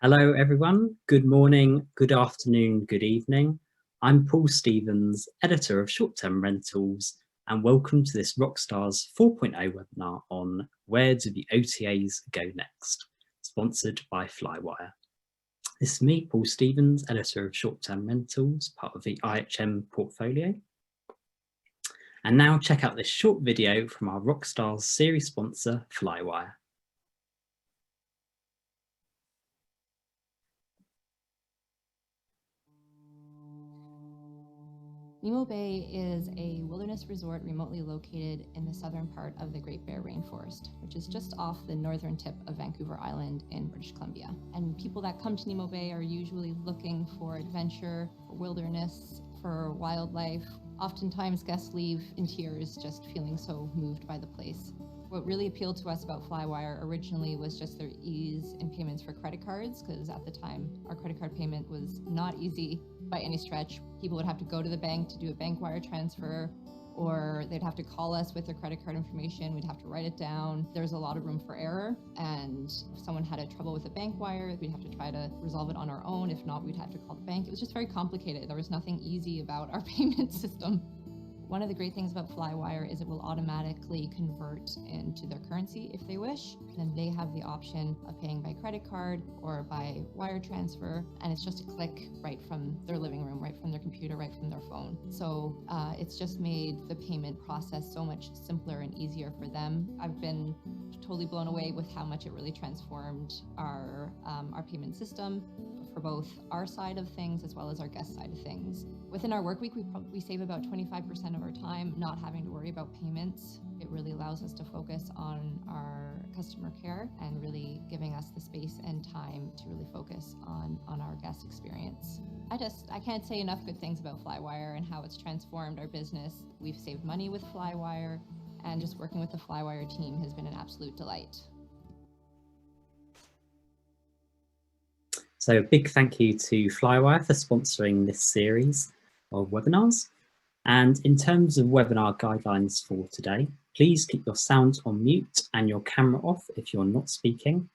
Hello everyone, good morning, good afternoon, good evening. I'm Paul Stevens, editor of Short-Term Rentals, and welcome to this Rockstars 4.0 webinar on Where Do the OTAs Go Next, sponsored by Flywire. This is me, Paul Stevens, editor of Short-Term Rentals, part of the IHM portfolio. And now check out this short video from our Rockstars series sponsor, Flywire. Nemo Bay is a wilderness resort remotely located in the southern part of the Great Bear Rainforest, which is just off the northern tip of Vancouver Island in British Columbia. And people that come to Nemo Bay are usually looking for adventure, for wilderness, for wildlife. Oftentimes guests leave in tears just feeling so moved by the place. What really appealed to us about Flywire originally was just their ease in payments for credit cards, because at the time our credit card payment was not easy by any stretch. People would have to go to the bank to do a bank wire transfer, or they'd have to call us with their credit card information. We'd have to write it down. There's a lot of room for error, and if someone had a trouble with a bank wire, we'd have to try to resolve it on our own. If not, we'd have to call the bank. It was just very complicated. There was nothing easy about our payment system. One of the great things about Flywire is it will automatically convert into their currency if they wish. Then they have the option of paying by credit card or by wire transfer, and it's just a click right from their living room, right from their computer, right from their phone. So it's just made the payment process so much simpler and easier for them. I've been totally blown away with how much it really transformed our payment system for both our side of things as well as our guest side of things. Within our work week, we save about 25% of our time not having to worry about payments. It really allows us to focus on our customer care and really giving us the space and time to really focus on our guest experience. I can't say enough good things about Flywire and how it's transformed our business. We've saved money with Flywire, and just working with the Flywire team has been an absolute delight. So a big thank you to Flywire for sponsoring this series of webinars. And in terms of webinar guidelines for today, please keep your sound on mute and your camera off if you're not speaking.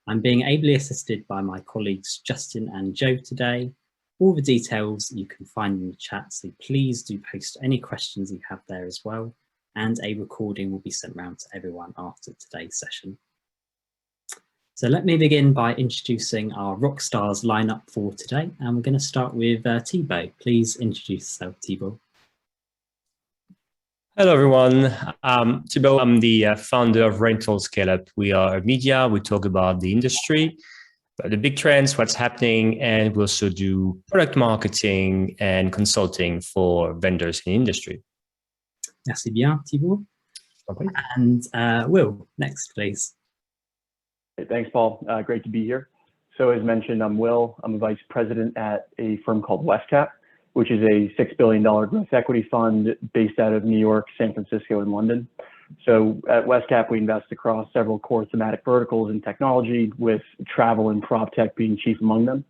I'm being ably assisted by my colleagues Justin and Joe today. All the details you can find in the chat, so please do post any questions you have there as well. And a recording will be sent round to everyone after today's session. So let me begin by introducing our Rockstars lineup for today. And we're going to start with Thibault. Please introduce yourself, Thibault. Hello, everyone. Thibault, I'm the founder of Rental Scale Up. We are a media. We talk about the industry, the big trends, what's happening, and we also do product marketing and consulting for vendors in the industry. Merci bien, Thibault. Okay. And Will, next, please. Hey, thanks, Paul. Great to be here. So as mentioned, I'm Will. I'm a vice president at a firm called WestCap, which is a $6 billion growth equity fund based out of New York, San Francisco, and London. So at WestCap, we invest across several core thematic verticals in technology, with travel and prop tech being chief among them.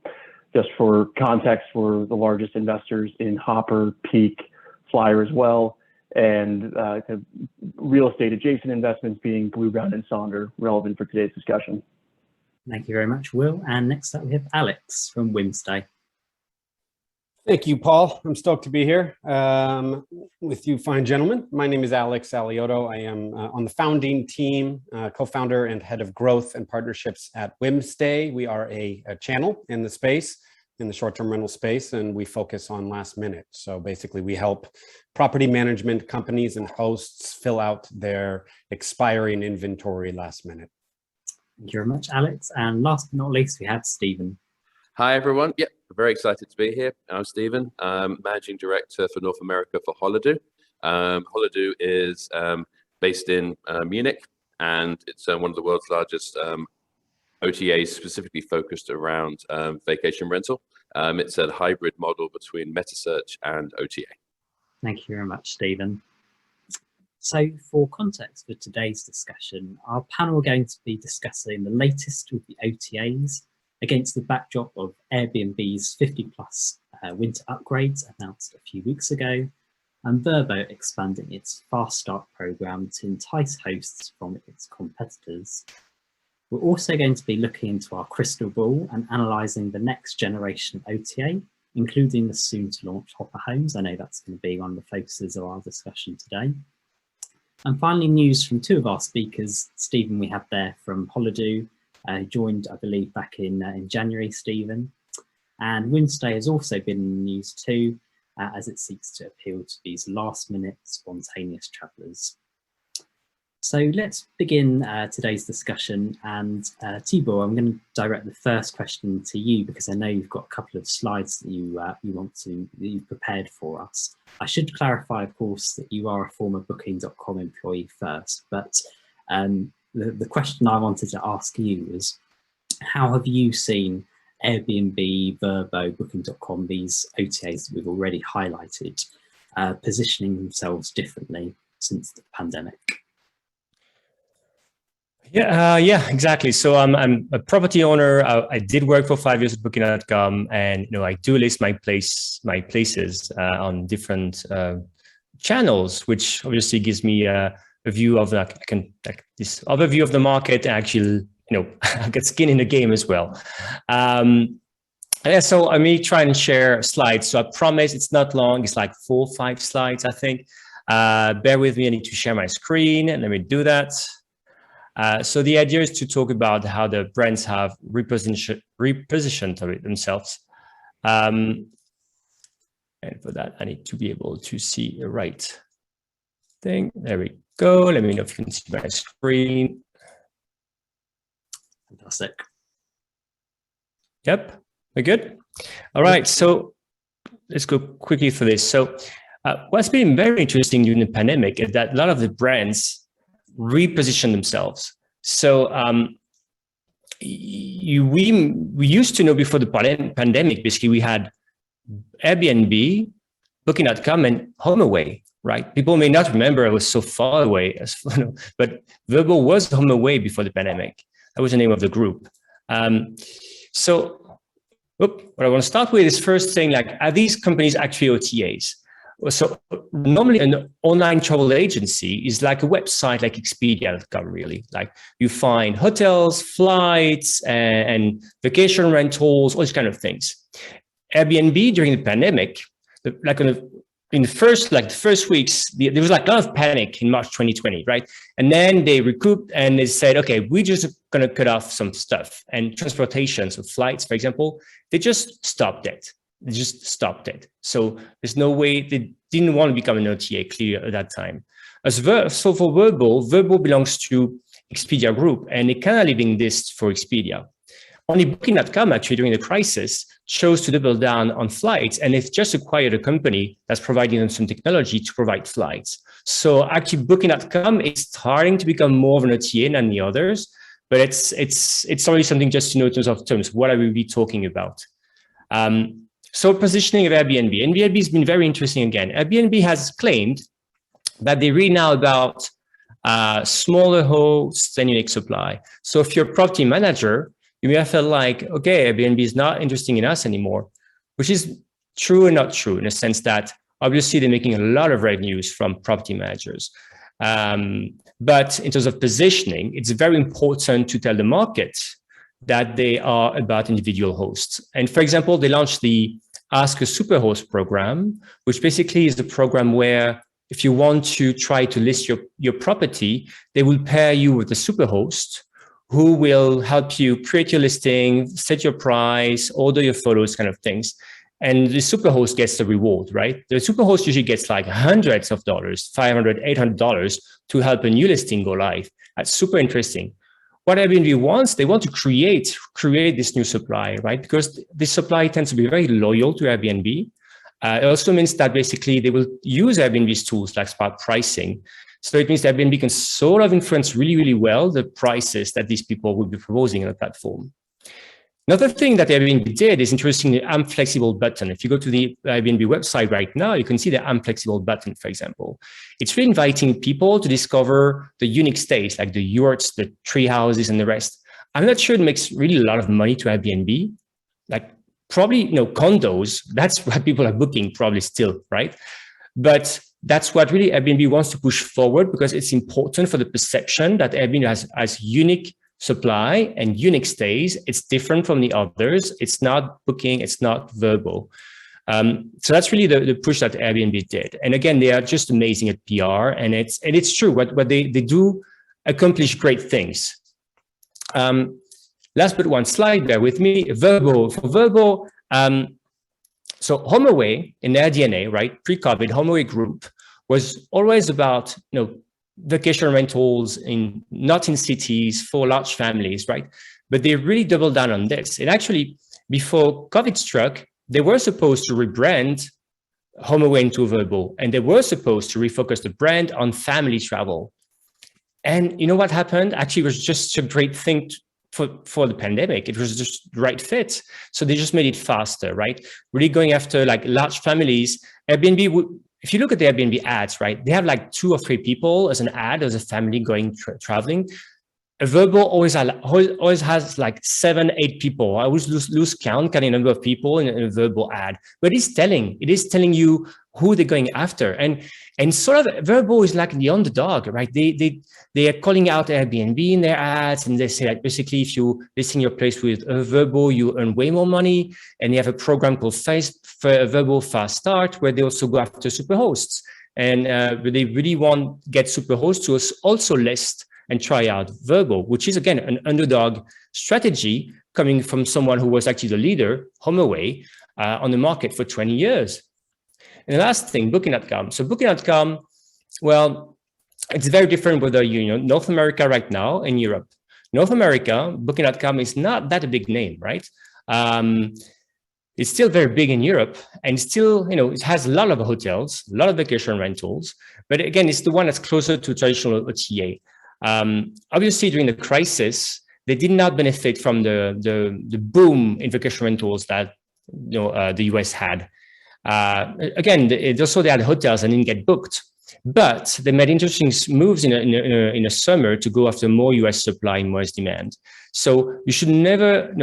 Just for context, we're the largest investors in Hopper, Peak, Flyer as well, and real estate adjacent investments being Blue, Brown, and Sonder, relevant for today's discussion. Thank you very much, Will. And next up, we have Alex from Whimstay. Thank you, Paul. I'm stoked to be here with you fine gentlemen. My name is Alex Alioto. I am on the founding team, co-founder and head of growth and partnerships at Whimstay. We are a channel in the space, in the short-term rental space, and we focus on last minute. So basically we help property management companies and hosts fill out their expiring inventory last minute. Thank you very much, Alex. And last but not least, we have Stephen. Hi, everyone. Yep, very excited to be here. I'm Stephen, Managing Director for North America for Holidu. Holidu is based in Munich, and it's one of the world's largest OTAs specifically focused around vacation rental. It's a hybrid model between metasearch and OTA. Thank you very much, Stephen. So for context for today's discussion, our panel are going to be discussing the latest with the OTAs against the backdrop of Airbnb's 50+ winter upgrades announced a few weeks ago, and Vrbo expanding its Fast Start program to entice hosts from its competitors. We're also going to be looking into our crystal ball and analysing the next generation of OTA, including the soon to launch Hopper Homes. I know that's going to be one of the focuses of our discussion today. And finally, news from two of our speakers. Stephen, we have there from Holidu, joined, I believe, back in January, Stephen. And Whimstay has also been in the news too, as it seeks to appeal to these last-minute spontaneous travellers. So let's begin today's discussion, and Thibault, I'm going to direct the first question to you because I know you've got a couple of slides that you've prepared for us. I should clarify, of course, that you are a former Booking.com employee first, but the question I wanted to ask you is, how have you seen Airbnb, Vrbo, Booking.com, these OTAs that we've already highlighted, positioning themselves differently since the pandemic? Yeah, exactly. So I'm a property owner. I did work for 5 years at Booking.com, and I do list my places on different channels, which obviously gives me a view of this overview of the market. And actually, I get skin in the game as well. So I may try and share slides. So I promise it's not long. It's like 4 or 5 slides, I think. Bear with me. I need to share my screen, and let me do that. So the idea is to talk about how the brands have repositioned themselves. And for that, I need to be able to see the right thing. There we go. Let me know if you can see my screen. Fantastic. Yep, we're good. All right, so let's go quickly through this. So what's been very interesting during the pandemic is that a lot of the brands reposition themselves. So we used to know before the pandemic, basically we had Airbnb, Booking.com, and HomeAway, right? People may not remember it was so far away, but Vrbo was HomeAway before the pandemic. That was the name of the group. So what I want to start with is first saying, are these companies actually OTAs? So normally an online travel agency is like a website like Expedia.com, really. Like you find hotels, flights, and vacation rentals, all these kind of things. Airbnb during the pandemic, in the first weeks, there was a lot of panic in March 2020, right? And then they recouped and they said, okay, we're just going to cut off some stuff. And transportation, so flights, for example, they just stopped it. They just stopped it. So there's no way, they didn't want to become an OTA clear at that time. So for Vrbo belongs to Expedia Group, and they're kind of leaving this for Expedia. Only Booking.com actually during the crisis chose to double down on flights, and they've just acquired a company that's providing them some technology to provide flights. So actually Booking.com is starting to become more of an OTA than the others, but it's already something just to know in terms of what I will be talking about. So positioning of Airbnb. Airbnb has been very interesting again. Airbnb has claimed that they're really now about smaller hosts and unique supply. So if you're a property manager, you may have felt like, okay, Airbnb is not interesting in us anymore, which is true and not true in a sense that obviously they're making a lot of revenues from property managers. But in terms of positioning, it's very important to tell the market that they are about individual hosts. And for example, they launched the Ask a Superhost program, which basically is the program where if you want to try to list your property, they will pair you with a superhost who will help you create your listing, set your price, order your photos, kind of things. And the superhost gets the reward, right? The superhost usually gets like hundreds of dollars, $500, $800 to help a new listing go live. That's super interesting. What Airbnb wants, they want to create this new supply, right? Because this supply tends to be very loyal to Airbnb. It also means that basically they will use Airbnb's tools like smart pricing. So it means that Airbnb can sort of influence really, really well the prices that these people will be proposing on the platform. Another thing that Airbnb did is introducing the I'm Flexible button. If you go to the Airbnb website right now, you can see the I'm Flexible button, for example. It's really inviting people to discover the unique stays, like the yurts, the tree houses, and the rest. I'm not sure it makes really a lot of money to Airbnb. Like probably, condos, that's what people are booking probably still, right? But that's what really Airbnb wants to push forward because it's important for the perception that Airbnb has unique supply and unique stays. It's different from the others. It's not booking, it's not verbal. So that's really the push that Airbnb did. And again, they are just amazing at PR, and it's true. What they do accomplish great things. Last but one slide, bear with me. Verbal. For verbal, so HomeAway in their DNA, right? Pre-COVID, HomeAway Group was always about, vacation rentals not in cities for large families, right? But they really doubled down on this. And actually, before COVID struck, they were supposed to rebrand HomeAway into verbal, and they were supposed to refocus the brand on family travel. And you know what happened? Actually, it was just a great thing for the pandemic. It was just the right fit. So they just made it faster, right? Really going after like large families. Airbnb, if you look at the Airbnb ads, right, they have like 2 or 3 people as an ad, as a family going traveling. A verbal always has like 7, 8 people. I always lose count, counting the number of people in a verbal ad. But it is telling you who they're going after. And sort of verbal is like the underdog, right? They are calling out Airbnb in their ads, and they say that basically if you listing your place with a verbal, you earn way more money. And they have a program called Verbal Fast Start, where they also go after superhosts. And they really want to get superhosts to also list and try out verbal, which is again an underdog strategy coming from someone who was actually the leader, HomeAway, on the market for 20 years. And the last thing, Booking.com. So Booking.com, well, it's very different whether you're North America right now and Europe. North America, Booking.com is not that a big name, right? It's still very big in Europe, and still, it has a lot of hotels, a lot of vacation rentals. But again, it's the one that's closer to traditional OTA. Obviously, during the crisis, they did not benefit from the boom in vacation rentals that the US had. Again, they had hotels and didn't get booked, but they made interesting moves in a summer to go after more US supply and more US demand. So you should never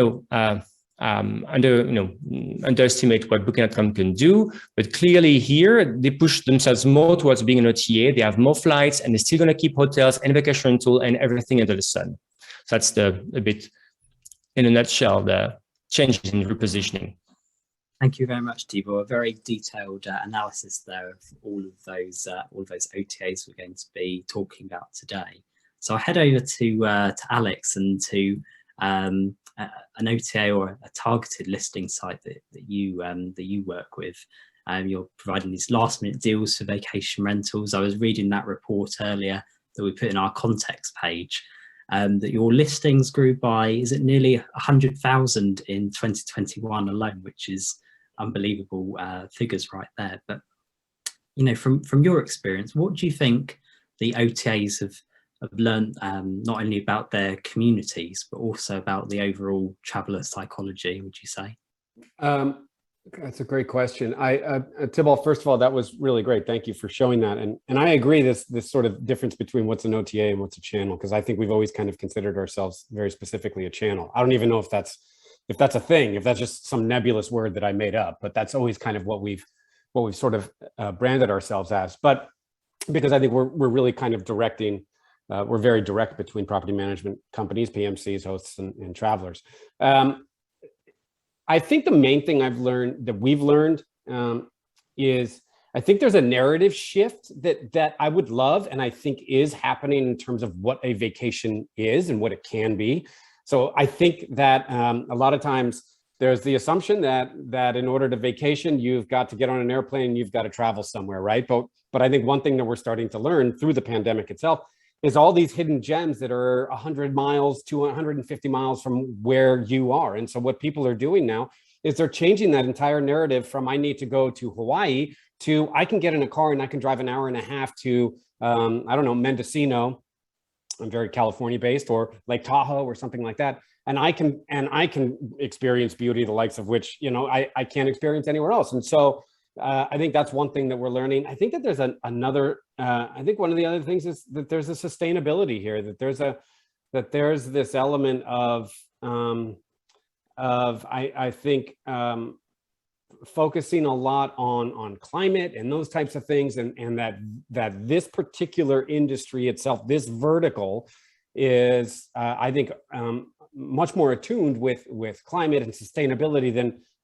underestimate what Booking.com can do, but clearly here they push themselves more towards being an OTA. They have more flights, and they're still going to keep hotels and vacation rental and everything under the sun. So that's a bit, in a nutshell, the changes in repositioning. Thank you very much, Thibault. A very detailed analysis there of all of those OTAs we're going to be talking about today. So I'll head over to Alex and to an OTA or a targeted listing site that you work with. You're providing these last-minute deals for vacation rentals. I was reading that report earlier that we put in our context page, that your listings grew by, is it nearly 100,000 in 2021 alone, which is unbelievable figures right there. But from your experience, what do you think the OTAs have learned, not only about their communities, but also about the overall traveler psychology, would you say? That's a great question. Thibault, first of all, that was really great. Thank you for showing that. And I agree this sort of difference between what's an OTA and what's a channel, because I think we've always kind of considered ourselves very specifically a channel. I don't even know if that's a thing, if that's just some nebulous word that I made up, but that's always kind of what we've sort of branded ourselves as. But because I think we're really kind of directing, we're very direct between property management companies, PMCs, hosts, and travelers. I think the main thing we've learned is I think there's a narrative shift that I would love, and I think is happening in terms of what a vacation is and what it can be. So I think that a lot of times there's the assumption that in order to vacation, you've got to get on an airplane, you've got to travel somewhere, right? But I think one thing that we're starting to learn through the pandemic itself is all these hidden gems that are 100 miles to 150 miles from where you are. And so what people are doing now is they're changing that entire narrative from I need to go to Hawaii to I can get in a car and I can drive an hour and a half to, I don't know, Mendocino. I'm very California based, or Lake Tahoe or something like that. And I can experience beauty, the likes of which, I can't experience anywhere else. And so I think that's one thing that we're learning. I think that there's another, I think one of the other things is that there's a sustainability here, that there's this element of I think focusing a lot on climate and those types of things, and that this particular industry itself, this vertical, is, I think, much more attuned with climate and sustainability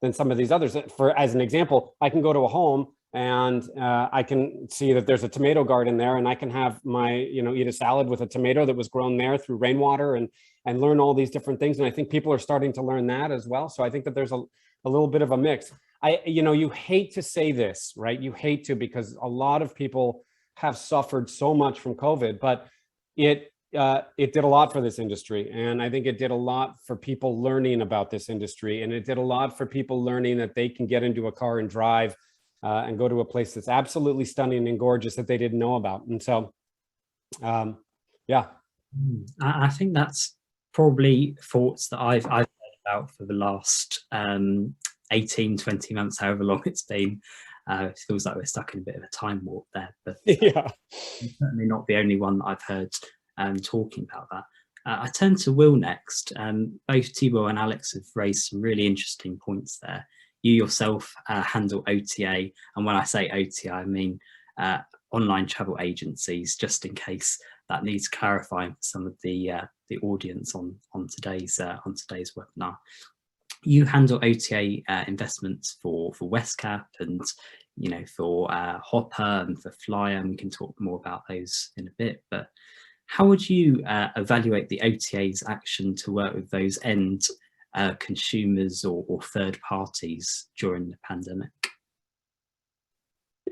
than some of these others. As an example, I can go to a home and I can see that there's a tomato garden there, and I can have my, eat a salad with a tomato that was grown there through rainwater, and learn all these different things. And I think people are starting to learn that as well. So I think that there's a little bit of a mix. You hate to say this, right? You hate to, because a lot of people have suffered so much from COVID, but it did a lot for this industry. And I think it did a lot for people learning about this industry. And it did a lot for people learning that they can get into a car and drive and go to a place that's absolutely stunning and gorgeous that they didn't know about. And so, yeah. I think that's probably thoughts that I've heard about for the last 18, 20 months, however long it's been. It feels like we're stuck in a bit of a time warp there, but yeah, I'm certainly not the only one that I've heard talking about that. I turn to Will next. Both Thibault and Alex have raised some really interesting points there. You yourself handle OTA, and when I say OTA, I mean online travel agencies, just in case that needs clarifying for some of the audience on today's webinar. You handle OTA investments for WestCap and for Hopper and for Flyer, and we can talk more about those in a bit. But how would you evaluate the OTA's action to work with those end consumers or third parties during the pandemic?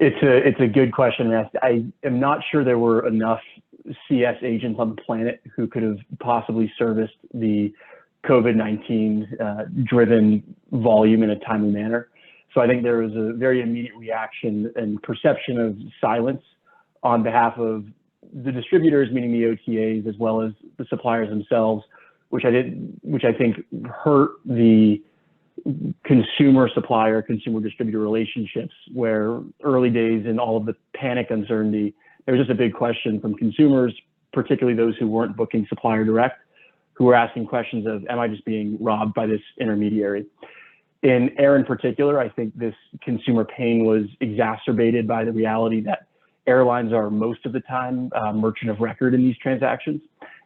It's a good question. I am not sure there were enough CS agents on the planet who could have possibly serviced the COVID-19 driven volume in a timely manner. So I think there was a very immediate reaction and perception of silence on behalf of the distributors, meaning the OTAs, as well as the suppliers themselves, which I think hurt the consumer supplier, consumer distributor relationships, where early days in all of the panic uncertainty, there was just a big question from consumers, particularly those who weren't booking supplier direct, who were asking questions of, am I just being robbed by this intermediary? In air in particular, I think this consumer pain was exacerbated by the reality that airlines are most of the time merchant of record in these transactions.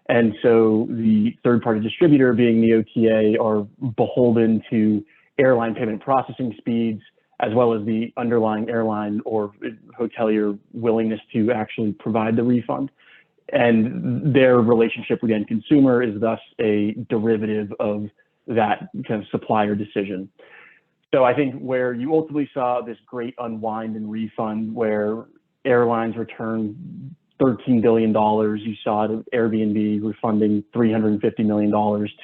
And so the third-party distributor, being the OTA, are beholden to airline payment processing speeds, as well as the underlying airline or hotelier willingness to actually provide the refund. And their relationship with the end consumer is thus a derivative of that kind of supplier decision. So I think where you ultimately saw this great unwind and refund, where airlines returned $13 billion, you saw Airbnb refunding $350 million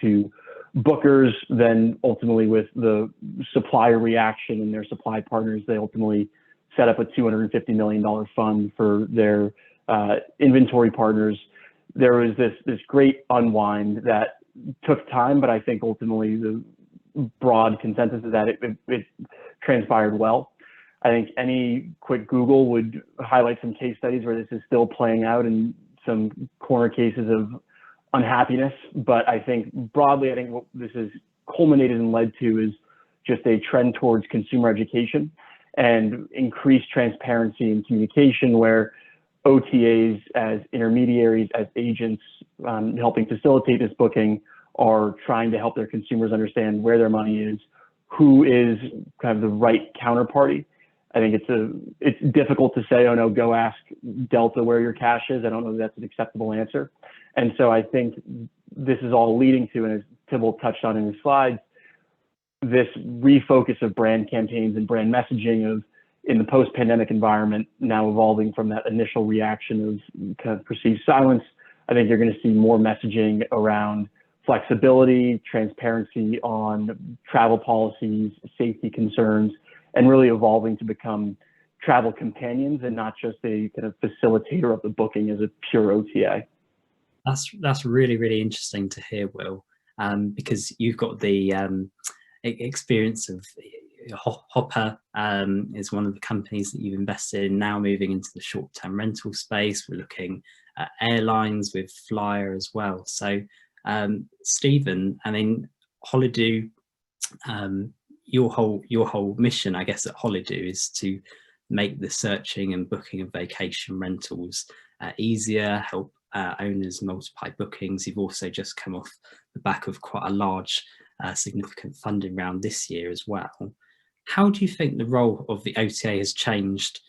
to bookers. Then ultimately, with the supplier reaction and their supply partners, they ultimately set up a $250 million fund for their inventory partners. There was this great unwind that took time, but I think ultimately the broad consensus is that it transpired well. I think any quick Google would highlight some case studies where this is still playing out in some corner cases of unhappiness. But I think broadly, I think what this has culminated and led to is just a trend towards consumer education and increased transparency and communication, where OTAs as intermediaries, as agents helping facilitate this booking, are trying to help their consumers understand where their money is, who is kind of the right counterparty. I think it's difficult to say, oh no, go ask Delta where your cash is. I don't know if that's an acceptable answer. And so I think this is all leading to, and as Thibault touched on in his slides, this refocus of brand campaigns and brand messaging of, in the post-pandemic environment, now evolving from that initial reaction of kind of perceived silence. I think you're going to see more messaging around flexibility, transparency on travel policies, safety concerns, and really evolving to become travel companions and not just a kind of facilitator of the booking as a pure OTA. That's really, really interesting to hear, Will, because you've got the experience of Hopper is one of the companies that you've invested in, now moving into the short-term rental space. We're looking at airlines with Flyer as well. So Stephen, I mean, Holidu, your whole mission, I guess, at Holidu is to make the searching and booking of vacation rentals easier, help owners multiply bookings. You've also just come off the back of quite a large, significant funding round this year as well. How do you think the role of the OTA has changed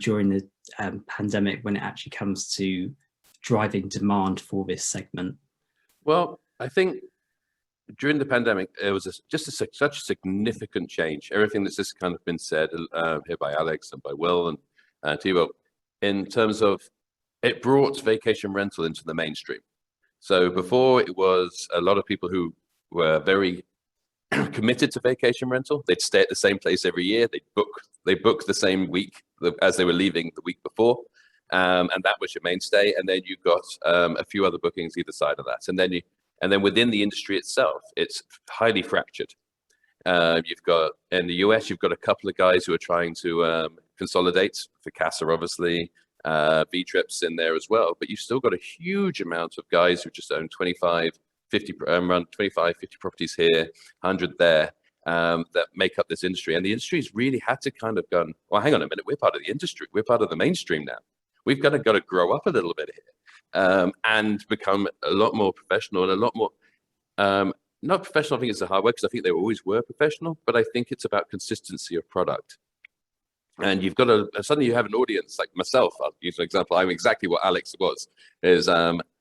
during the pandemic when it actually comes to driving demand for this segment? Well, I think during the pandemic, it was such a significant change. Everything that's just kind of been said here by Alex and by Will and Thibault, in terms of it brought vacation rental into the mainstream. So before, it was a lot of people who were very committed to vacation rental. They'd stay at the same place every year. They book the same week as they were leaving the week before, and that was your mainstay. And then you got a few other bookings either side of that. And then within the industry itself, it's highly fractured. You've got in the US, you've got a couple of guys who are trying to consolidate. For Casa, obviously, V-Trips in there as well. But you've still got a huge amount of guys who just own 25, 50 properties here, 100 there, that make up this industry. And the industry's really had to kind of go, well, hang on a minute, we're part of the industry. We're part of the mainstream now. We've got to grow up a little bit here and become a lot more professional and a lot more, not professional, I think it's a hard word because I think they always were professional, but I think it's about consistency of product. And you've got to, suddenly you have an audience like myself. I'll use an example. I'm exactly what Alex was, is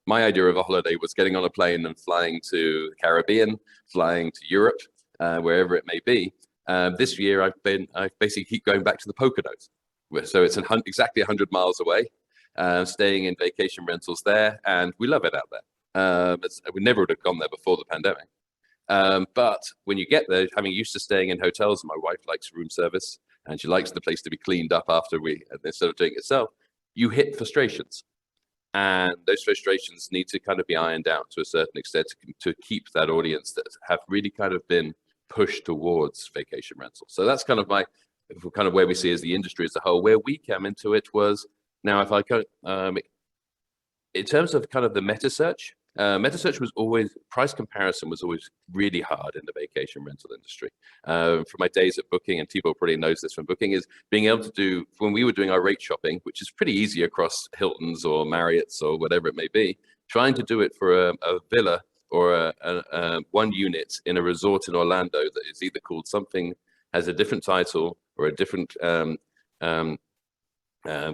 my idea of a holiday was getting on a plane and flying to the Caribbean, flying to Europe, wherever it may be. This year, I basically keep going back to the Poconos. So it's exactly 100 miles away, staying in vacation rentals there. And we love it out there. We never would have gone there before the pandemic. But when you get there, having used to staying in hotels, my wife likes room service and she likes the place to be cleaned up after instead of doing it itself, you hit frustrations. And those frustrations need to kind of be ironed out to a certain extent to keep that audience that have really kind of been pushed towards vacation rental. So that's kind of where we see as the industry as a whole. Where we came into it was, now if I go, in terms of kind of the meta search was always, price comparison was always really hard in the vacation rental industry. From my days at Booking, and Thibault probably knows this from Booking, is being able to do, when we were doing our rate shopping, which is pretty easy across Hilton's or Marriott's or whatever it may be, trying to do it for a villa or one unit in a resort in Orlando that is either called something, has a different title or a different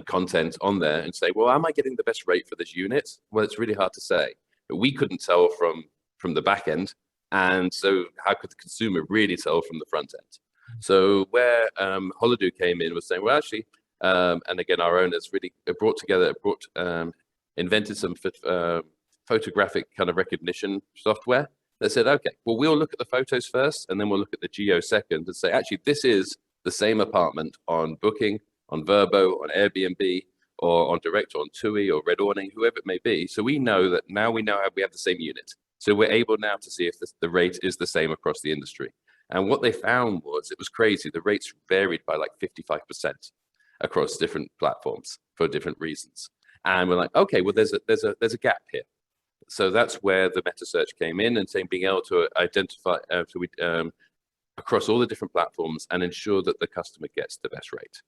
content on there, and say, well, am I getting the best rate for this unit? Well, it's really hard to say. But we couldn't tell from the back end, and so how could the consumer really tell from the front end? So where Holidu came in was saying, well, actually, and again, our owners really invented some photographic kind of recognition software that said, okay, well, we'll look at the photos first, and then we'll look at the geo second, and say, actually, this is the same apartment on Booking, on Vrbo, on Airbnb, or on Direct, or on TUI, or Red Awning, whoever it may be. So we know that now we have the same unit. So we're able now to see if the rate is the same across the industry. And what they found was, it was crazy. The rates varied by like 55% across different platforms for different reasons. And we're like, okay, well, there's a gap here. So that's where the meta search came in, and saying being able to identify across all the different platforms and ensure that the customer gets the best rate.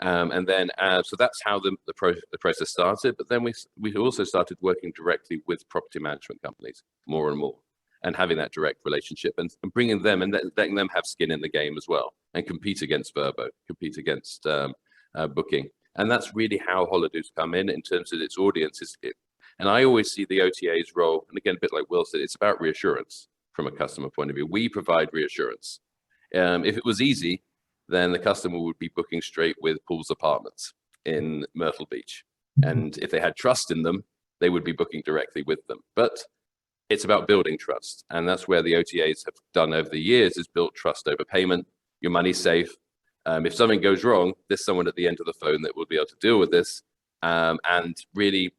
And then, so that's how the process started. But then we also started working directly with property management companies more and more, and having that direct relationship and bringing them and letting them have skin in the game as well, and compete against Vrbo, compete against Booking. And that's really how Holidu's come in terms of its audience. And I always see the OTA's role, and again, a bit like Will said, it's about reassurance from a customer point of view. We provide reassurance. If it was easy, then the customer would be booking straight with Paul's Apartments in Myrtle Beach. And if they had trust in them, they would be booking directly with them. But it's about building trust. And that's where the OTAs have done over the years, is built trust over payment. Your money's safe. If something goes wrong, there's someone at the end of the phone that will be able to deal with this. And really,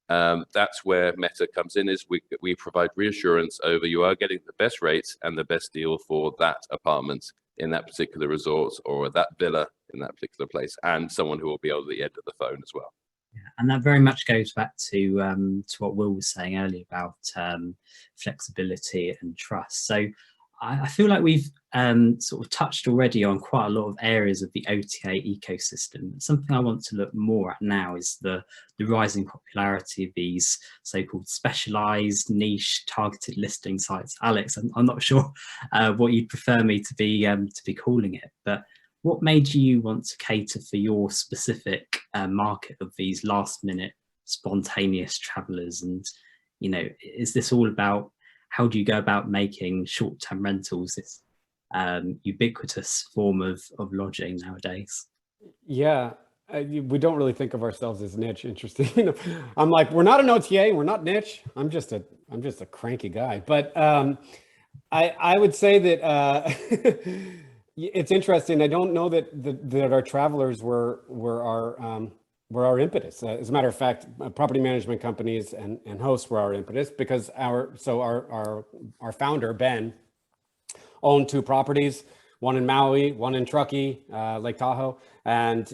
that's where Meta comes in, is we provide reassurance over, you are getting the best rates and the best deal for that apartment in that particular resort, or that villa in that particular place, and someone who will be able to the end of the phone as well. Yeah, and that very much goes back to what Will was saying earlier about flexibility and trust. So I feel like we've sort of touched already on quite a lot of areas of the OTA ecosystem. Something I want to look more at now is the rising popularity of these so-called specialized, niche, targeted listing sites. Alex, I'm not sure what you'd prefer me to be calling it, but what made you want to cater for your specific market of these last-minute, spontaneous travelers? And is this all about how do you go about making short-term rentals this ubiquitous form of lodging nowadays? Yeah, we don't really think of ourselves as niche. Interesting. I'm like, we're not an OTA, we're not niche. I'm just a cranky guy. But I would say that it's interesting. I don't know that our travelers were our impetus. As a matter of fact, property management companies and hosts were our impetus, because our founder Ben owned 2 properties, one in Maui, one in Truckee, Lake Tahoe, and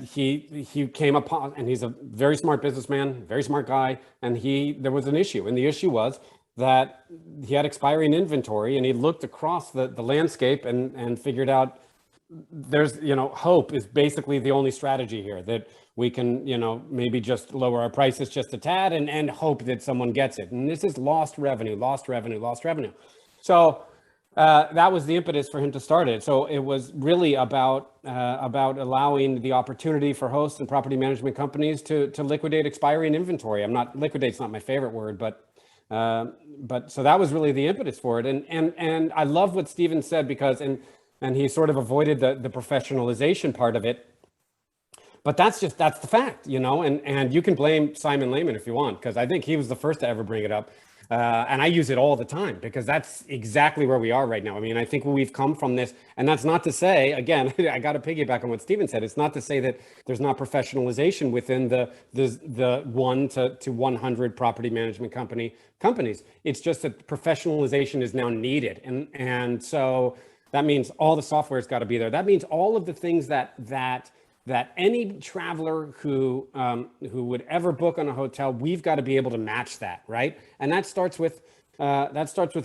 he came upon, and he's a very smart businessman, very smart guy, and there was an issue, and the issue was that he had expiring inventory, and he looked across the landscape and figured out there's, hope is basically the only strategy here, that we can, maybe just lower our prices just a tad and hope that someone gets it. And this is lost revenue. So that was the impetus for him to start it. So it was really about allowing the opportunity for hosts and property management companies to liquidate expiring inventory. Liquidate's not my favorite word, but so that was really the impetus for it. And I love what Steven said, because and he sort of avoided the professionalization part of it. But that's the fact, and you can blame Simon Lehman if you want, because I think he was the first to ever bring it up. And I use it all the time, because that's exactly where we are right now. I mean, I think we've come from this, and that's not to say, again, I got to piggyback on what Steven said. It's not to say that there's not professionalization within the 1 to 100 property management companies. It's just that professionalization is now needed. And so that means all the software's got to be there. That means all of the things that any traveler who would ever book on a hotel, we've got to be able to match that, right? And that starts with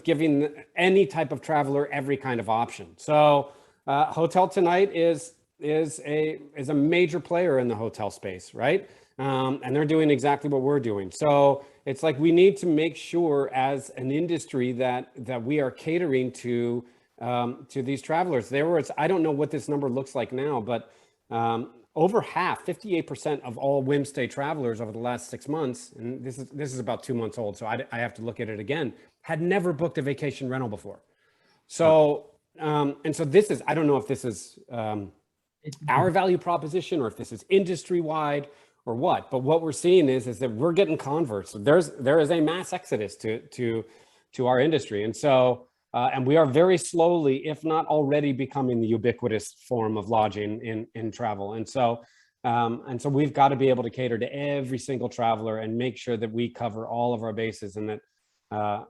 giving any type of traveler every kind of option. So Hotel Tonight is a major player in the hotel space, right? And they're doing exactly what we're doing. So it's like we need to make sure as an industry that we are catering to these travelers. I don't know what this number looks like now, but over half, 58% of all Whimstay travelers over the last 6 months, and this is about 2 months old, so I have to look at it again, had never booked a vacation rental before. So, and so this is, I don't know if this is our value proposition or if this is industry-wide or what, but what we're seeing is that we're getting converts. There is a mass exodus to our industry. And so, and we are very slowly, if not already, becoming the ubiquitous form of lodging in travel. And so we've got to be able to cater to every single traveler and make sure that we cover all of our bases, and that that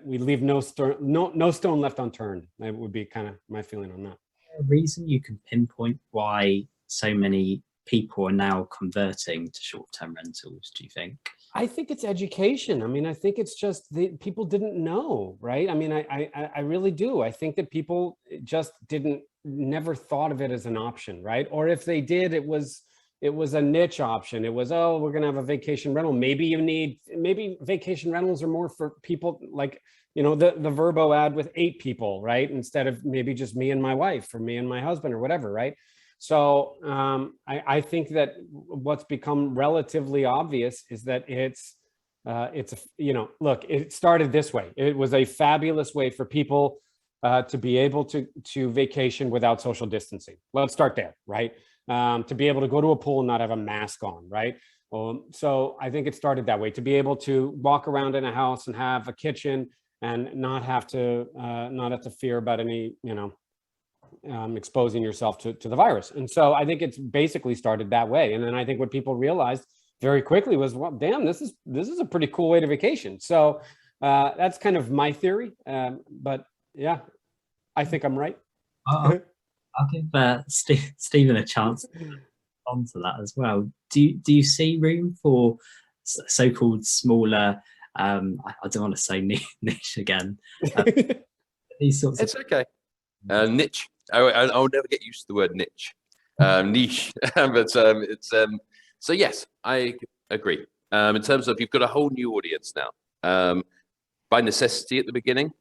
we leave no stone left unturned. That would be kind of my feeling on that. A reason you can pinpoint why so many people are now converting to short-term rentals, do you think? I think it's education. I mean, I think it's just people didn't know, right? I mean, I really do. I think that people just never thought of it as an option, right? Or if they did, it was a niche option. It was, oh, we're going to have a vacation rental. Maybe vacation rentals are more for people like, the Verbo ad with 8 people, right? Instead of maybe just me and my wife or me and my husband or whatever, right? So I think that what's become relatively obvious is that look, it started this way. It was a fabulous way for people to be able to vacation without social distancing. Let's start there, right? To be able to go to a pool and not have a mask on, right? So I think it started that way, to be able to walk around in a house and have a kitchen and not have to fear about any, exposing yourself to the virus. And so I think it's basically started that way. And then I think what people realized very quickly was, well, damn, this is a pretty cool way to vacation. So that's kind of my theory. But yeah, I think I'm right. I'll give Stephen a chance onto that as well. Do you see room for so-called smaller I don't want to say niche again. These sorts It's okay. Niche. I'll never get used to the word niche. Niche. But so yes, I agree. In terms of, you've got a whole new audience now. By necessity at the beginning,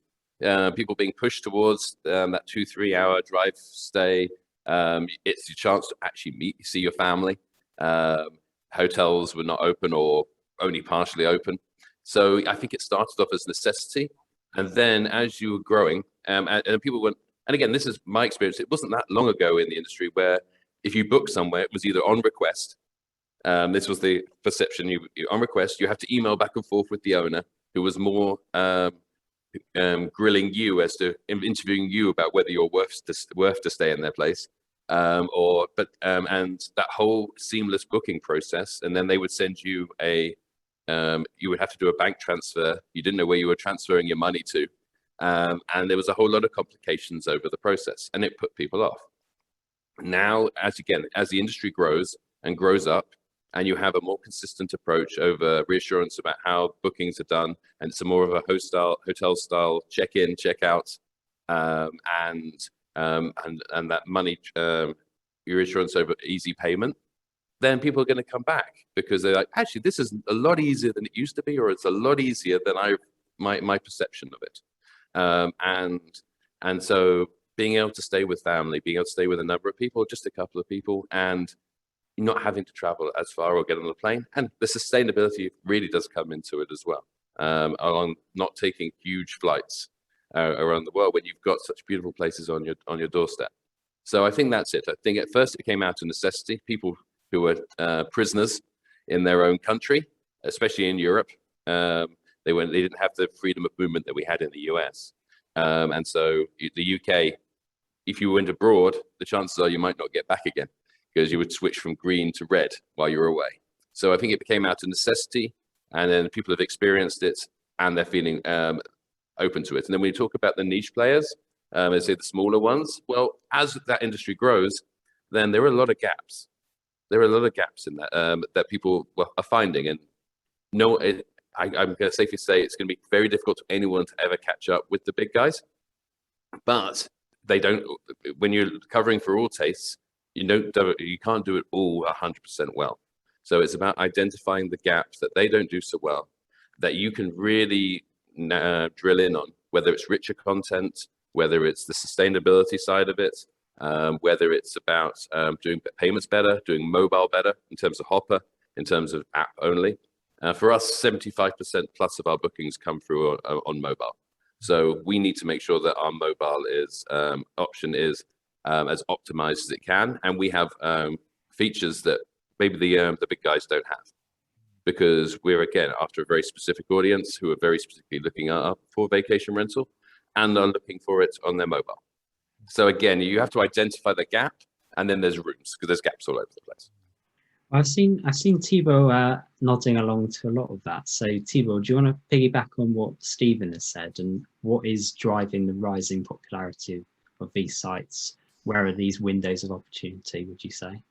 people being pushed towards that 2-3 hour drive stay. It's your chance to actually see your family. Hotels were not open or only partially open. So I think it started off as necessity. And then as you were growing, and people went, and again, this is my experience, it wasn't that long ago in the industry where if you book somewhere, it was either on request. This was the perception, you on request, you have to email back and forth with the owner, who was more grilling you as to interviewing you about whether you're worth to stay in their place. And that whole seamless booking process, and then they would send you you would have to do a bank transfer. You didn't know where you were transferring your money to. And there was a whole lot of complications over the process, and it put people off. Now, as the industry grows and grows up, and you have a more consistent approach over reassurance about how bookings are done, and it's more of a hotel style check-in, check-out, and that money reassurance over easy payment, then people are going to come back because they're like, actually, this is a lot easier than it used to be, or it's a lot easier than my perception of it. And so being able to stay with family, being able to stay with a number of people, just a couple of people, and not having to travel as far or get on a plane, and the sustainability really does come into it as well, on not taking huge flights around the world when you've got such beautiful places on your doorstep. So I think that's it. I think at first it came out of necessity. People who were prisoners in their own country, especially in Europe, they didn't have the freedom of movement that we had in the US. And so the UK, if you went abroad, the chances are you might not get back again, because you would switch from green to red while you were away. So I think it became out of necessity, and then people have experienced it and they're feeling open to it. And then when you talk about the niche players, let's say the smaller ones, well, as that industry grows, then there are a lot of gaps. There are a lot of gaps in that that people are finding. And I'm going to safely say it's going to be very difficult for anyone to ever catch up with the big guys. But they don't. When you're covering for all tastes, you can't do it all 100% well. So it's about identifying the gaps that they don't do so well, that you can really drill in on, whether it's richer content, whether it's the sustainability side of it, whether it's about doing payments better, doing mobile better in terms of Hopper, in terms of app only. For us, 75% plus of our bookings come through on mobile. So we need to make sure that our mobile option is as optimized as it can. And we have features that maybe the big guys don't have, because we're, again, after a very specific audience who are very specifically looking up for vacation rental and are looking for it on their mobile. So again, you have to identify the gap, and then there's rooms, because there's gaps all over the place. I've seen Thibault nodding along to a lot of that. So Thibault, do you want to piggyback on what Stephen has said, and what is driving the rising popularity of these sites? Where are these windows of opportunity, would you say?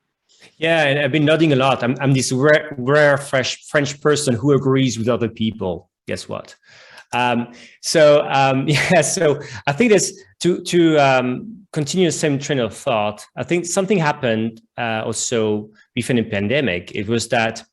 Yeah, and I've been nodding a lot. I'm this rare French person who agrees with other people. Guess what? So I think there's to continue the same train of thought. I think something happened also before the pandemic. It was that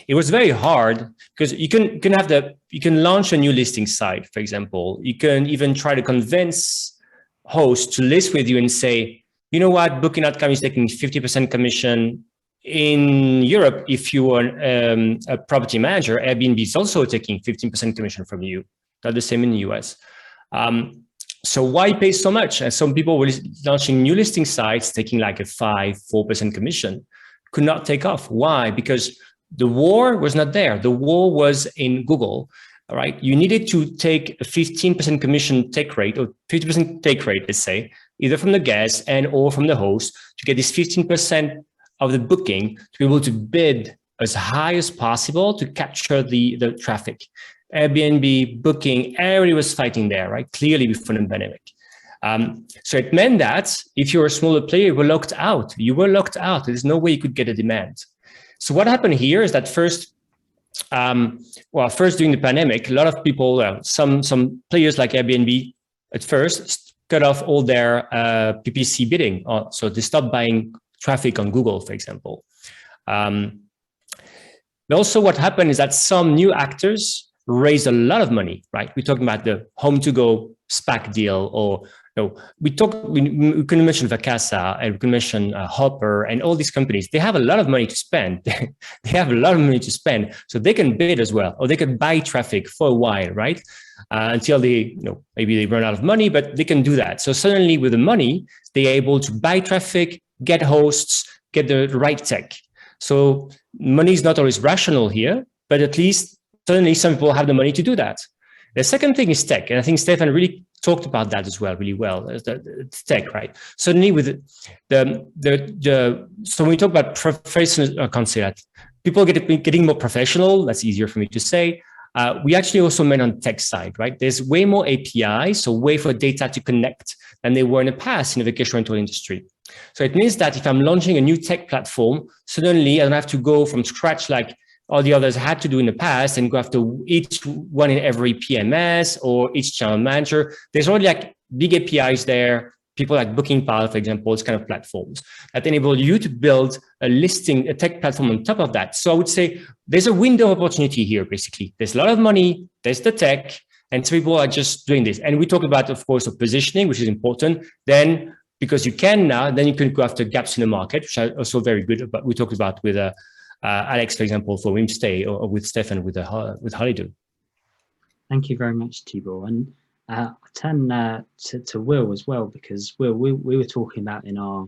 it was very hard, because you can launch a new listing site, for example. You can even try to convince hosts to list with you and say, you know what, Booking.com is taking 50% commission. In Europe, if you are a property manager, Airbnb is also taking 15% commission from you. Not the same in the US. So why pay so much? And some people were launching new listing sites, taking like a 4% commission, could not take off. Why? Because the war was not there. The war was in Google. All right. You needed to take a 15% commission take rate, or 50% take rate, let's say, either from the guest or from the host, to get this 15% of the booking to be able to bid as high as possible to capture the traffic. Airbnb, Booking, everybody was fighting there, right? Clearly before the pandemic. So it meant that if you're a smaller player, you were locked out. You were locked out. There's no way you could get a demand. So what happened here is that first, Well, first during the pandemic, a lot of people, some players like Airbnb at first cut off all their PPC bidding. So they stopped buying traffic on Google, for example. But also what happened is that some new actors raised a lot of money, right? We're talking about the Home2Go SPAC deal, or we can mention Vacasa, and we can mention Hopper, and all these companies. They have a lot of money to spend. They have a lot of money to spend, so they can bid as well, or they can buy traffic for a while, right? Until they, maybe they run out of money, but they can do that. So suddenly, with the money, they're able to buy traffic, get hosts, get the right tech. So money is not always rational here, but at least suddenly some people have the money to do that. The second thing is tech, and I think Stefan really talked about that as well, really well. It's tech, right? Suddenly, with so when we talk about professional, I can't say that. People getting more professional. That's easier for me to say. We actually also meant on tech side, right? There's way more APIs, so way for data to connect than they were in the past in the vacation rental industry. So it means that if I'm launching a new tech platform, suddenly I don't have to go from scratch like all the others had to do in the past and go after each one in every PMS or each channel manager. There's already like big APIs there. People like BookingPal, for example, it's kind of platforms that enable you to build a tech platform on top of that. So I would say there's a window of opportunity here, basically. There's a lot of money, there's the tech, and some people are just doing this. And we talk about, of course, of positioning, which is important. Then, because you can now, then you can go after gaps in the market, which are also very good. But we talked about with Alex, for example, for Whimstay, or with Stefan with Holidu. Thank you very much, Thibault. And I turn to Will as well, because Will, we were talking about in our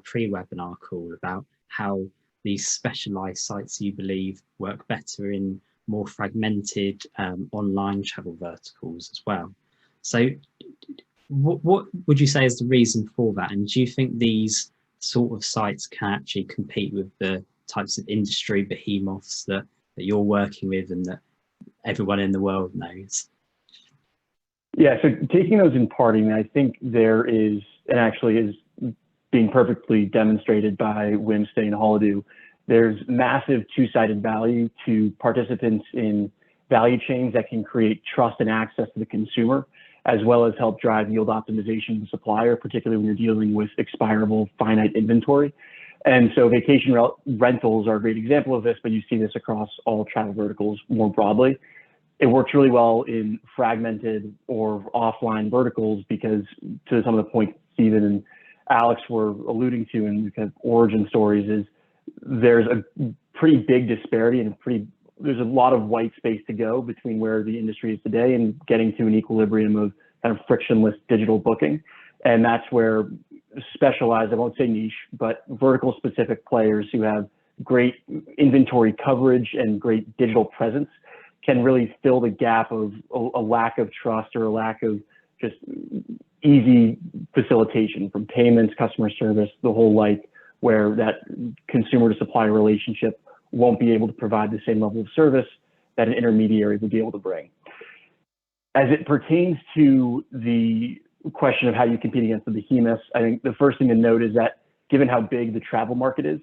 pre-webinar call about how these specialized sites you believe work better in more fragmented online travel verticals as well. So what would you say is the reason for that? And do you think these sort of sites can actually compete with the types of industry behemoths that you're working with and that everyone in the world knows? Yeah, so taking those in part, I think there is, and actually is being perfectly demonstrated by Whimstay and Holidu, there's massive two-sided value to participants in value chains that can create trust and access to the consumer, as well as help drive yield optimization of the supplier, particularly when you're dealing with expirable finite inventory. And so vacation rentals are a great example of this, but you see this across all travel verticals more broadly. It works really well in fragmented or offline verticals because, to some of the points Stephen and Alex were alluding to in kind of origin stories, is there's a pretty big disparity and there's a lot of white space to go between where the industry is today and getting to an equilibrium of kind of frictionless digital booking. And that's where specialized, I won't say niche, but vertical specific players who have great inventory coverage and great digital presence can really fill the gap of a lack of trust or a lack of just easy facilitation from payments, customer service, the whole like, where that consumer to supplier relationship won't be able to provide the same level of service that an intermediary would be able to bring. As it pertains to the question of how you compete against the behemoths, I think the first thing to note is that given how big the travel market is,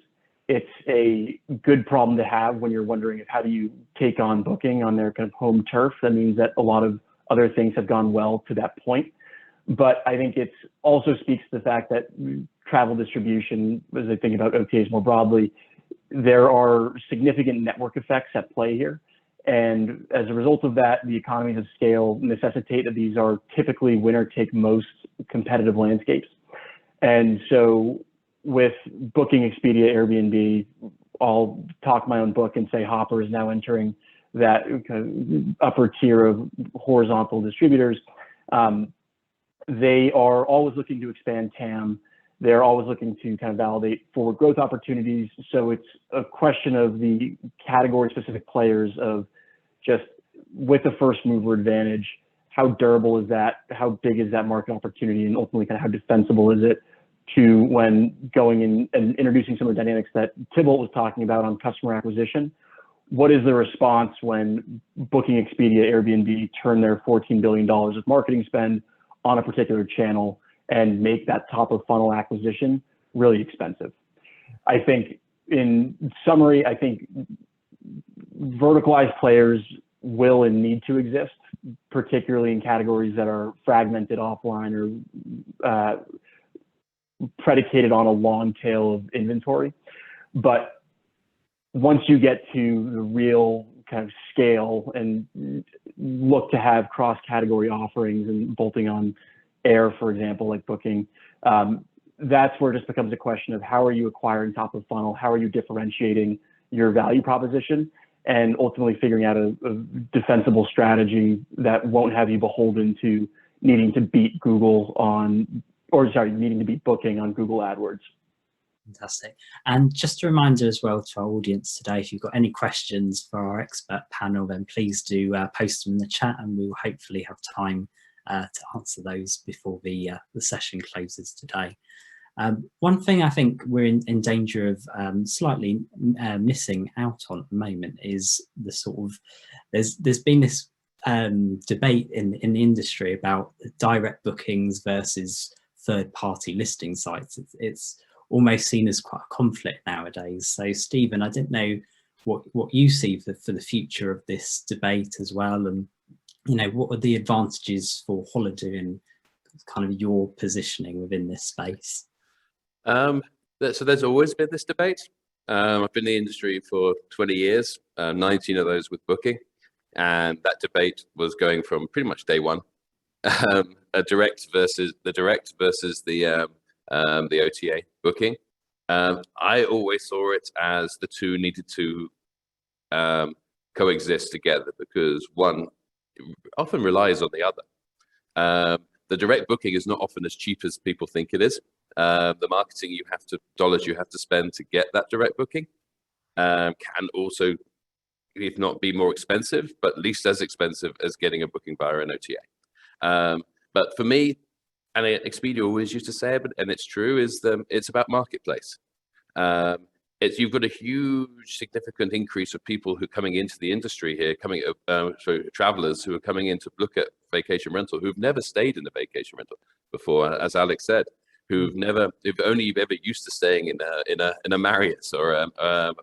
it's a good problem to have when you're wondering if how do you take on booking on their kind of home turf. That means that a lot of other things have gone well to that point. But I think it also speaks to the fact that travel distribution, as I think about OTAs more broadly, there are significant network effects at play here. And as a result of that, the economies of scale necessitate that these are typically winner take most competitive landscapes. And so with Booking, Expedia, Airbnb, I'll talk my own book and say Hopper is now entering that kind of upper tier of horizontal distributors. They are always looking to expand TAM. They're always looking to kind of validate forward growth opportunities. So it's a question of the category specific players of just with the first mover advantage, how durable is that? How big is that market opportunity? And ultimately kind of how defensible is it to when going in and introducing some of the dynamics that Thibault was talking about on customer acquisition. What is the response when Booking, Expedia, Airbnb turn their $14 billion of marketing spend on a particular channel and make that top of funnel acquisition really expensive? I think in summary, I think verticalized players will and need to exist, particularly in categories that are fragmented offline or predicated on a long tail of inventory. But once you get to the real kind of scale and look to have cross-category offerings and bolting on air, for example, like booking, that's where it just becomes a question of how are you acquiring top of funnel, how are you differentiating your value proposition, and ultimately figuring out a defensible strategy that won't have you beholden to needing to beat Google on, or sorry, needing to beat booking on Google AdWords. Fantastic. And just a reminder as well to our audience today, if you've got any questions for our expert panel, then please do post them in the chat, and we will hopefully have time to answer those before the session closes today. One thing I think we're in danger of slightly missing out on at the moment is the sort of, there's been this debate in the industry about direct bookings versus third-party listing sites. It's almost seen as quite a conflict nowadays. So Stephen, I didn't know what you see for the future of this debate as well, and what are the advantages for Holidu and kind of your positioning within this space? So there's always been this debate. I've been in the industry for 20 years, 19 of those with booking, and that debate was going from pretty much day one. A direct versus the OTA booking. I always saw it as the two needed to coexist together, because one often relies on the other. The direct booking is not often as cheap as people think it is. The marketing dollars you have to spend to get that direct booking can also, if not be more expensive, but at least as expensive as getting a booking via an OTA. But for me, and Expedia always used to say it, and it's true, is it's about marketplace. You've got a huge, significant increase of people who are coming into the industry here, so travelers who are coming in to look at vacation rental, who've never stayed in a vacation rental before, as Alex said, who've only ever used to staying in a Marriott or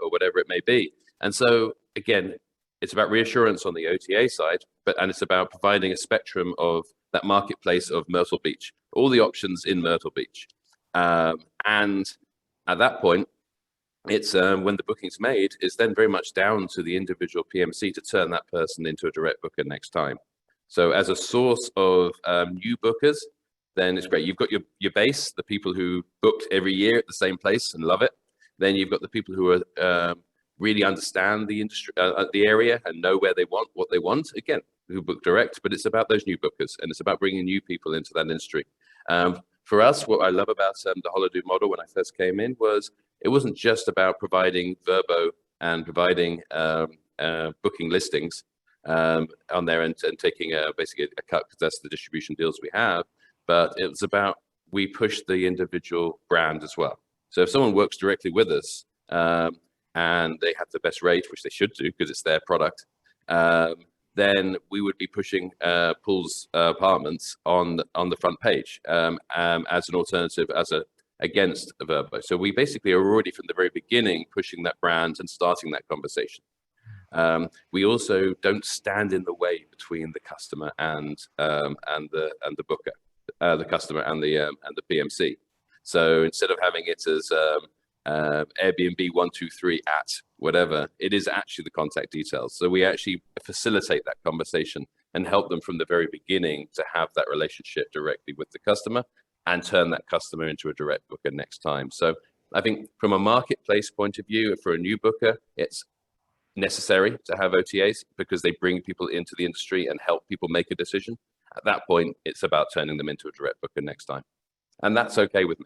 whatever it may be. And so again, it's about reassurance on the OTA side, and it's about providing a spectrum of that marketplace of Myrtle Beach, all the options in Myrtle Beach. And at that point, it's when the booking's made, it's then very much down to the individual PMC to turn that person into a direct booker next time. So as a source of new bookers, then it's great. You've got your base, the people who booked every year at the same place and love it. Then you've got the people who are really understand the industry, the area, and know what they want. Again, who book direct, but it's about those new bookers, and it's about bringing new people into that industry. For us, what I love about the Holidu model when I first came in was it wasn't just about providing Verbo and providing booking listings on there and taking basically a cut, because that's the distribution deals we have, but it was about we push the individual brand as well. So if someone works directly with us and they have the best rate, which they should do because it's their product, then we would be pushing Paul's apartments on the front page as an alternative, against Verbo. So we basically are already from the very beginning pushing that brand and starting that conversation. We also don't stand in the way between the customer and the booker, the customer and the PMC. So instead of having it as Airbnb 123 at whatever, it is actually the contact details. So we actually facilitate that conversation and help them from the very beginning to have that relationship directly with the customer and turn that customer into a direct booker next time. So I think from a marketplace point of view, for a new booker, it's necessary to have OTAs because they bring people into the industry and help people make a decision. At that point, it's about turning them into a direct booker next time. And that's okay with me.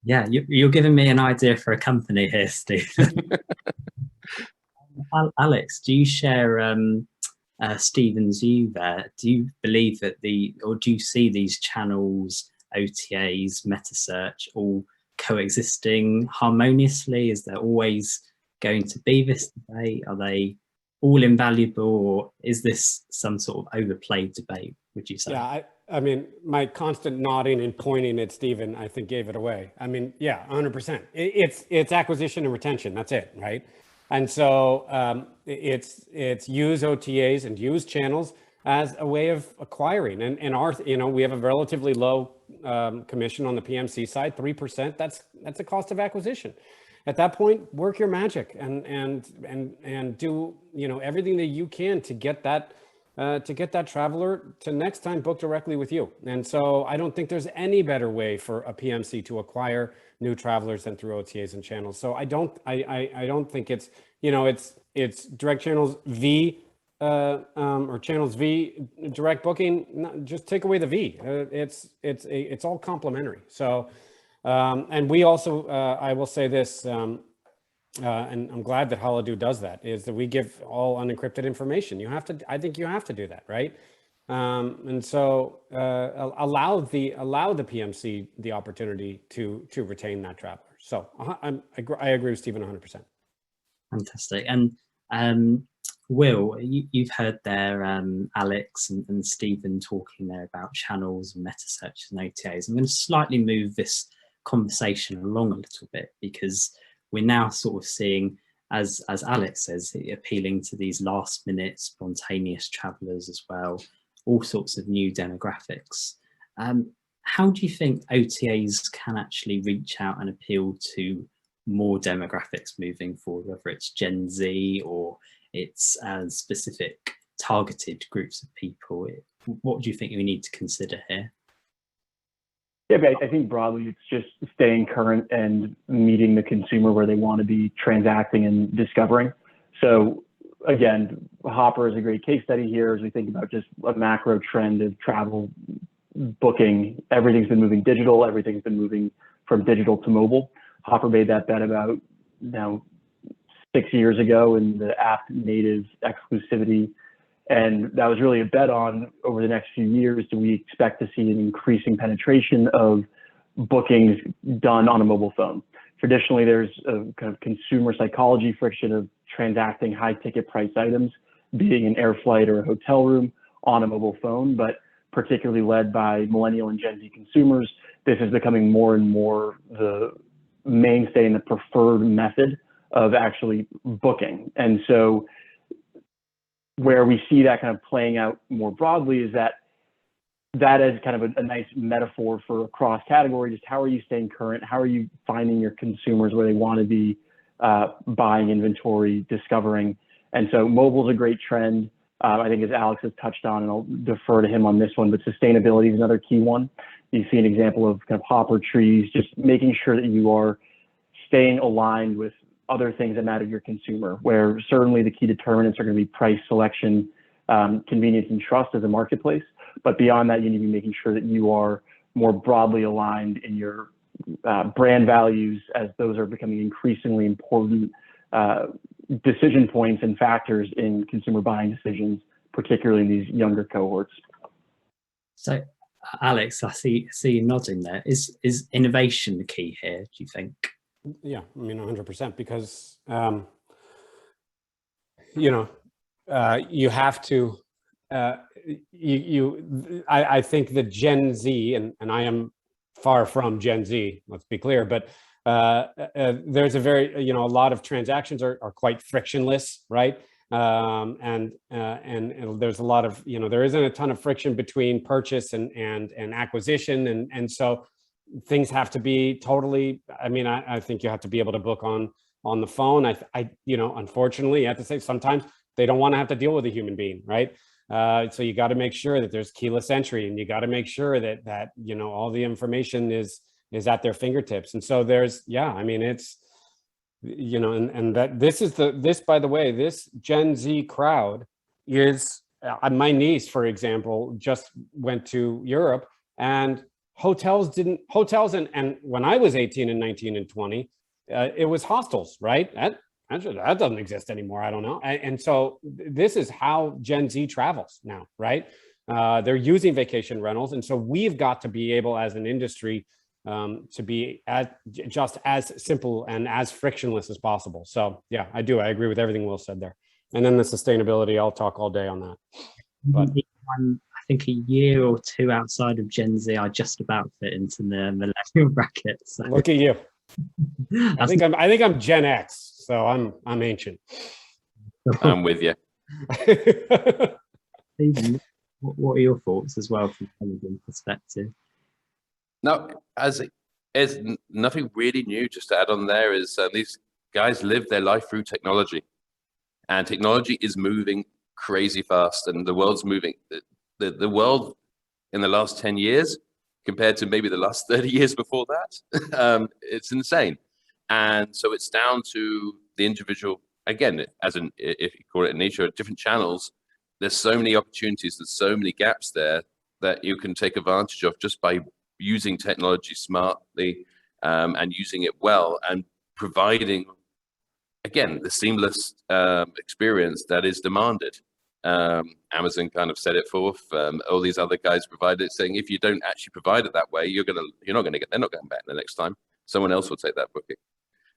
Yeah, you're giving me an idea for a company here, Steve. Alex, do you share Stephen's view there? Do you believe that or do you see these channels, OTAs, meta search, all coexisting harmoniously? Is there always going to be this debate? Are they all invaluable, or is this some sort of overplayed debate, would you say? Yeah, I mean, my constant nodding and pointing at Stephen, I think, gave it away. I mean, yeah, 100%. It's acquisition and retention. That's it, right? And so it's use OTAs and use channels as a way of acquiring. And our, we have a relatively low commission on the PMC side, 3%. That's a cost of acquisition. At that point, work your magic and do everything that you can to get that traveler to next time book directly with you. And so I don't think there's any better way for a PMC to acquire new travelers than through OTAs and channels. So I don't think it's it's direct channels V or channels V direct booking. Just take away the V. It's all complementary. So and we also I will say this. And I'm glad that Holidu does that, is that we give all unencrypted information. I think you have to do that, right? And so allow the PMC the opportunity to retain that traveler. So I agree with Stephen 100%. Fantastic. And Will, you've heard there Alex and Stephen talking there about channels and meta searches and OTAs. I'm going to slightly move this conversation along a little bit, because we're now sort of seeing, as Alex says, appealing to these last minute spontaneous travelers as well, all sorts of new demographics. How do you think OTAs can actually reach out and appeal to more demographics moving forward, whether it's Gen Z or it's specific targeted groups of people? What do you think we need to consider here? Yeah, but I think broadly it's just staying current and meeting the consumer where they want to be transacting and discovering. So again, Hopper is a great case study here as we think about just a macro trend of travel booking. Everything's been moving digital. Everything's been moving from digital to mobile. Hopper made that bet about now 6 years ago in the app native exclusivity. And that was really a bet on, over the next few years, do we expect to see an increasing penetration of bookings done on a mobile phone? Traditionally, there's a kind of consumer psychology friction of transacting high ticket price items, being an air flight or a hotel room, on a mobile phone, but particularly led by millennial and Gen Z consumers, this is becoming more and more the mainstay and the preferred method of actually booking. And so where we see that kind of playing out more broadly is that is kind of a nice metaphor for across category. Just how are you staying current? How are you finding your consumers where they want to be buying inventory, discovering? And so mobile is a great trend. I think, as Alex has touched on, and I'll defer to him on this one, but sustainability is another key one. You see an example of kind of Hopper trees, just making sure that you are staying aligned with other things that matter to your consumer, where certainly the key determinants are going to be price, selection, convenience, and trust as a marketplace. But beyond that, you need to be making sure that you are more broadly aligned in your brand values, as those are becoming increasingly important decision points and factors in consumer buying decisions, particularly in these younger cohorts. So, Alex, I see you nodding there. Is innovation the key here, do you think? Yeah, I mean, 100%, because, you have to, I think that Gen Z, and I am far from Gen Z, let's be clear, but there's a very, a lot of transactions are quite frictionless, right? And there's a lot of, there isn't a ton of friction between purchase and acquisition. And so things have to be totally, I think you have to be able to book on the phone. Unfortunately, you have to say sometimes they don't want to have to deal with a human being, right? So you got to make sure that there's keyless entry, and you got to make sure that all the information is at their fingertips. And so there's, it's, and that this, by the way, this Gen Z crowd is, my niece, for example, just went to Europe, and hotels and when I was 18 and 19 and 20, it was hostels, right? That doesn't exist anymore. I don't know. And so this is how Gen Z travels now, right? They're using vacation rentals. And so we've got to be able, as an industry, to be just as simple and as frictionless as possible. So yeah, I agree with everything Will said there. And then the sustainability, I'll talk all day on that. But I think a year or two outside of Gen Z, I just about fit into the millennial bracket. So. Look at you. I think I'm Gen X. so I'm ancient. I'm with you. Stephen, what are your thoughts as well from a Canadian perspective? No, as nothing really new. Just to add on there is these guys live their life through technology, and technology is moving crazy fast, and the world's moving. The world in the last 10 years compared to maybe the last 30 years before that, it's insane. And so it's down to the individual, again, if you call it a niche or different channels, there's so many opportunities, there's so many gaps there that you can take advantage of just by using technology smartly and using it well and providing, again, the seamless experience that is demanded. Amazon kind of set it forth. All these other guys provide it, saying if you don't actually provide it that way, they're not going back the next time. Someone else will take that booking.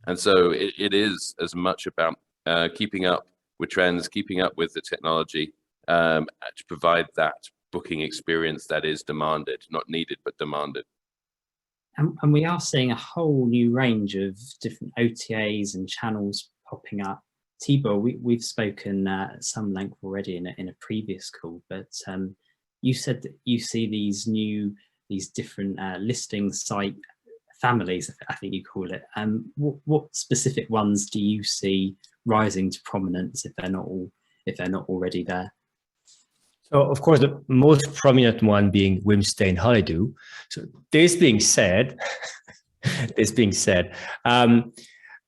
And so it is as much about keeping up with trends, keeping up with the technology to provide that booking experience that is demanded, not needed, but demanded. And we are seeing a whole new range of different OTAs and channels popping up. Thibault, we've spoken at some length already in a previous call, but you said that you see these different listing site families, I think you call it. What specific ones do you see rising to prominence if they're not already there? So, of course, the most prominent one being Whimstay and Holidu. So, this being said,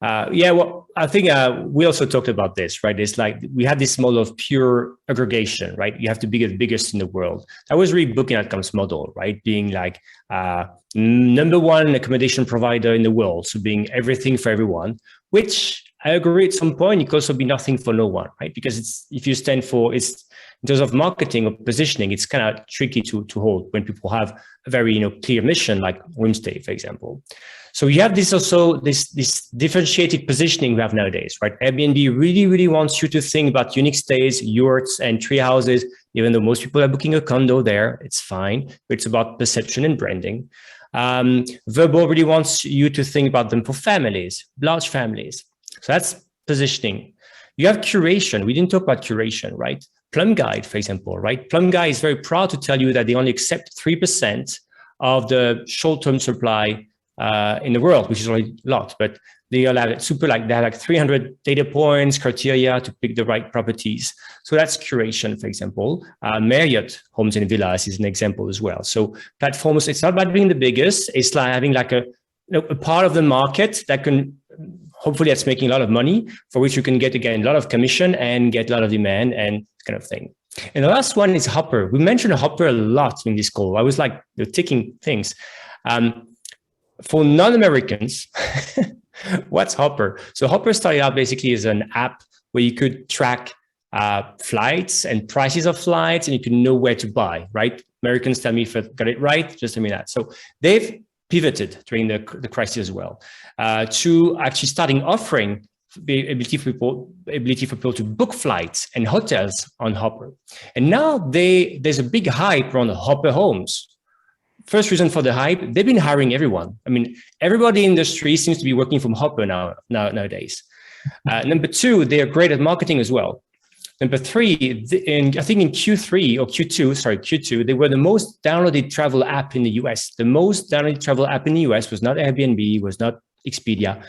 well, I think we also talked about this, right? It's like we had this model of pure aggregation, right? You have to be the biggest in the world. That was really Booking.com's model, right? Being like number one accommodation provider in the world, so being everything for everyone, which I agree at some point, it could also be nothing for no one, right? Because if you stand for, in terms of marketing or positioning, it's kind of tricky to hold when people have a very clear mission, like Whimstay, for example. So you have this differentiated positioning we have nowadays, right? Airbnb really, really wants you to think about unique stays, yurts, and tree houses. Even though most people are booking a condo there, it's fine. It's about perception and branding. Vrbo really wants you to think about them for families, large families. So that's positioning. You have curation. We didn't talk about curation, right? Plum Guide, for example, right? Plum Guide is very proud to tell you that they only accept 3% of the short-term supply in the world, which is already a lot, but they are like they have like 300 data points, criteria to pick the right properties. So that's curation, for example. Marriott Homes and Villas is an example as well. So platforms, it's not about being the biggest, it's like having like a part of the market that can, hopefully that's making a lot of money, for which you can get, again, a lot of commission and get a lot of demand and kind of thing. And the last one is Hopper. We mentioned Hopper a lot in this call. I was like ticking things. For non-Americans, what's Hopper? So Hopper started out basically as an app where you could track flights and prices of flights, and you can know where to buy, right? Americans, tell me if I got it right, just tell me that. So they've pivoted during the crisis as well to actually starting offering the ability for people to book flights and hotels on Hopper. And now there's a big hype around Hopper Homes. First reason for the hype, they've been hiring everyone. I mean, everybody in the industry seems to be working from Hopper nowadays. Number two, they are great at marketing as well. Number three, I think in Q2, they were the most downloaded travel app in the US. The most downloaded travel app in the US was not Airbnb, was not Expedia,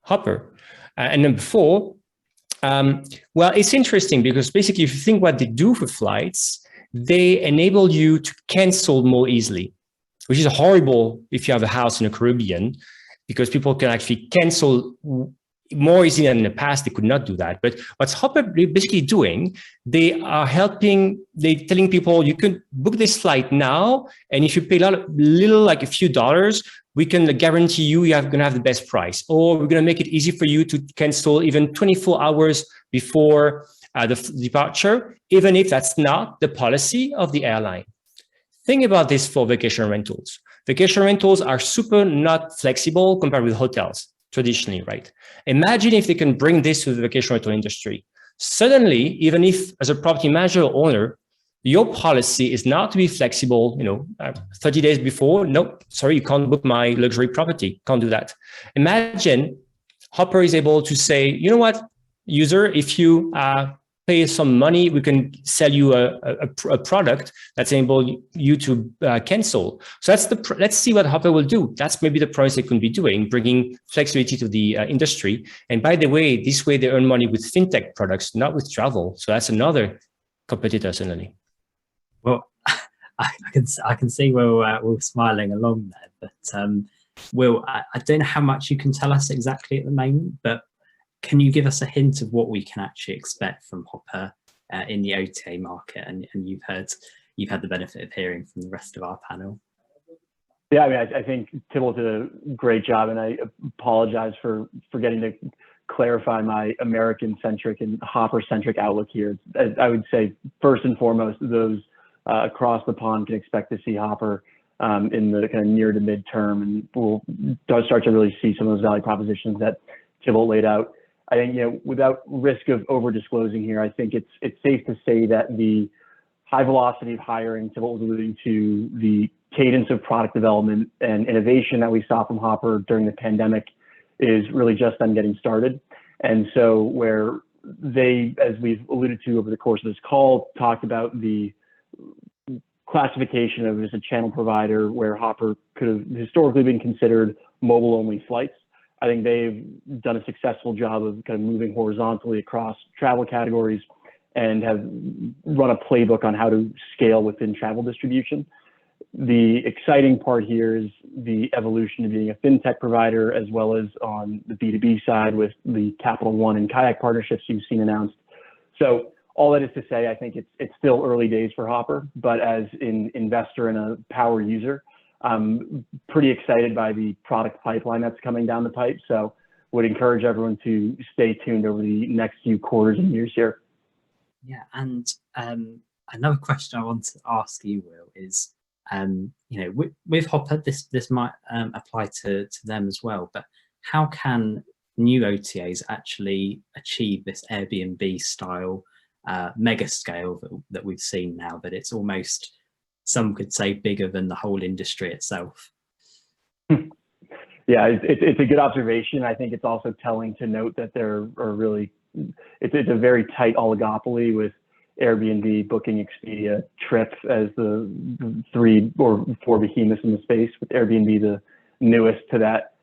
Hopper. And number four, well, it's interesting because basically if you think what they do for flights, they enable you to cancel more easily, which is horrible if you have a house in the Caribbean, because people can actually cancel more easily than in the past. They could not do that. But what's Hopper basically doing, they're telling people you can book this flight now, and if you pay like a few dollars, we can guarantee you're going to have the best price, or we're going to make it easy for you to cancel even 24 hours before the departure, even if that's not the policy of the airline. Think about this for vacation rentals. Vacation rentals are super not flexible compared with hotels traditionally, right? Imagine if they can bring this to the vacation rental industry. Suddenly, even if as a property manager or owner, your policy is not to be flexible, 30 days before, nope, sorry, you can't book my luxury property, can't do that. Imagine Hopper is able to say, you know what, user, if you pay some money, we can sell you a product that's enable you to cancel. So let's see what Hopper will do. That's maybe the price they could be doing, bringing flexibility to the industry. And by the way, this way they earn money with fintech products, not with travel. So that's another competitor suddenly. Well, I can see we're smiling along there, but Will, I don't know how much you can tell us exactly at the moment, but can you give us a hint of what we can actually expect from Hopper in the OTA market? And you've had the benefit of hearing from the rest of our panel. Yeah, I mean, I think Thibault did a great job, and I apologize for forgetting to clarify my American-centric and Hopper-centric outlook here. I would say, first and foremost, those across the pond can expect to see Hopper in the kind of near to midterm, and we'll start to really see some of those value propositions that Thibault laid out. I think, without risk of over disclosing here, I think it's safe to say that the high velocity of hiring, Thibault was alluding to, the cadence of product development and innovation that we saw from Hopper during the pandemic is really just them getting started. And so where they, as we've alluded to over the course of this call, talked about the classification of as a channel provider where Hopper could have historically been considered mobile-only flights. I think they've done a successful job of kind of moving horizontally across travel categories and have run a playbook on how to scale within travel distribution. The exciting part here is the evolution of being a fintech provider, as well as on the B2B side with the Capital One and Kayak partnerships you've seen announced. So all that is to say, I think it's still early days for Hopper, but as an investor and a power user, I'm pretty excited by the product pipeline that's coming down the pipe. So would encourage everyone to stay tuned over the next few quarters and years here. Yeah, and another question I want to ask you, Will, is with Hopper, this might apply to them as well, but how can new OTAs actually achieve this Airbnb style mega scale that we've seen now, that it's almost, some could say, bigger than the whole industry itself? Yeah, it's a good observation. I think it's also telling to note that there are really, it's a very tight oligopoly with Airbnb, Booking, Expedia, Trip as the 3 or 4 behemoths in the space, with Airbnb the newest to that